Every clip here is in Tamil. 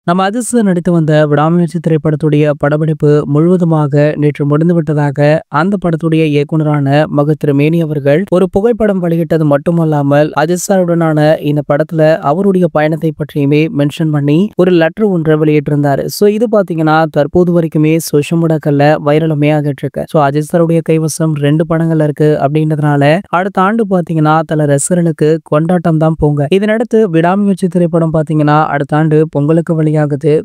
நம்ம அதிர்ஷ்டம் நடித்து வந்த விடாமுயற்சி திரைப்படத்துடைய படப்பிடிப்பு முழுவதுமாக நேற்று முடிந்துவிட்டதாக அந்த படத்துடைய இயக்குனரான மகத் மேனி அவர்கள் ஒரு புகைப்படம் வெளியிட்டது மட்டுமல்லாமல் அதிர்ஷ்டருடனான இந்த படத்துல அவருடைய பயணத்தை பற்றியுமே மென்ஷன் பண்ணி ஒரு லெட்டர் ஒன்றை வெளியிட்டிருந்தாரு. சோ இது பாத்தீங்கன்னா தற்போது வரைக்குமே சோஷியல் மீடியாக்கள்ல வைரலுமே ஆகிட்டு இருக்கு. சோ அஜித் கைவசம் 2 படங்கள் இருக்கு அப்படின்றதுனால அடுத்த ஆண்டு பாத்தீங்கன்னா தல ரசிகர்களுக்கு கொண்டாட்டம் தான் போங்க. இதனடுத்து விடாமுயற்சி திரைப்படம் பாத்தீங்கன்னா அடுத்த ஆண்டு பொங்கலுக்கு வெளியாகுது.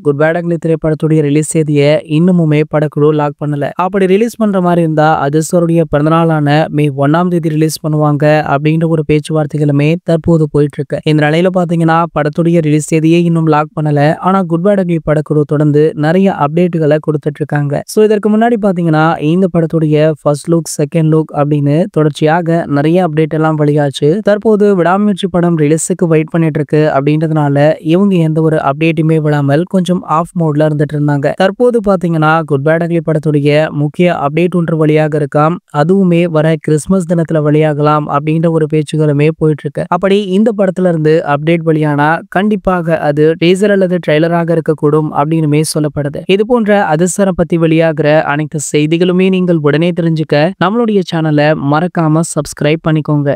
குட் பேட் அக்லி திரைப்படத்துடைய ரிலீஸ் தேதியை இன்னுமுமே படக்குழு லாக் பண்ணல. அப்படி ரிலீஸ் பண்ற மாதிரி இருந்தா அஜித் பிறந்தநாளான மே 1ஆம் தேதி ரிலீஸ் பண்ணுவாங்க அப்படின்ற ஒரு பேச்சுவார்த்தைகளுமே தற்போது போயிட்டு இருக்கு. இந்த நிலையில பாத்தீங்கன்னா படத்துடைய ரிலீஸ் தேதியை இன்னும் லாக் பண்ணல. ஆனா குட் பேட் அக்லி படக்குழு தொடர்ந்து நிறைய அப்டேட்டுகளை கொடுத்துட்டு இருக்காங்க. சோ இதற்கு முன்னாடி பாத்தீங்கன்னா இந்த படத்துடைய ஃபர்ஸ்ட் லுக், செகண்ட் லுக் அப்படின்னு தொடர்ச்சியாக நிறைய அப்டேட் எல்லாம் வெளியாச்சு. தற்போது விடாமுயற்சி படம் ரிலீஸுக்கு வெயிட் பண்ணிட்டு இருக்கு அப்படின்றதுனால இவங்க எந்த ஒரு அப்டேட்டுமே விடாமல் கொஞ்சம் ஆஃப் மோட்ல இருந்துட்டு இருந்தாங்க. தற்போது பாத்தீங்கன்னா குட் பேட் அக்லி படத்துடைய முக்கிய அப்டேட் ஒன்று வெளியாக இருக்காம். அதுவுமே வர கிறிஸ்துமஸ் தினத்துல வெளியாகலாம் அப்படின்ற ஒரு பேச்சுகளுமே போயிட்டு இருக்கு. அப்படி இந்த படத்துல இருந்து அப்டேட் வெளியானா கண்டிப்பாக அது டீசர் அல்லது ட்ரெய்லராக இருக்கக்கூடும் அப்படின்னுமே சொல்லப்படுது. இது போன்ற அதிர்ஷ்டம் பத்தி வெளியாகிற அனைத்து செய்திகளுமே நீங்கள் உடனே தெரிஞ்சுக்க நம்மளுடைய சேனலை மறக்காம சப்ஸ்கிரைப் பண்ணிக்கோங்க.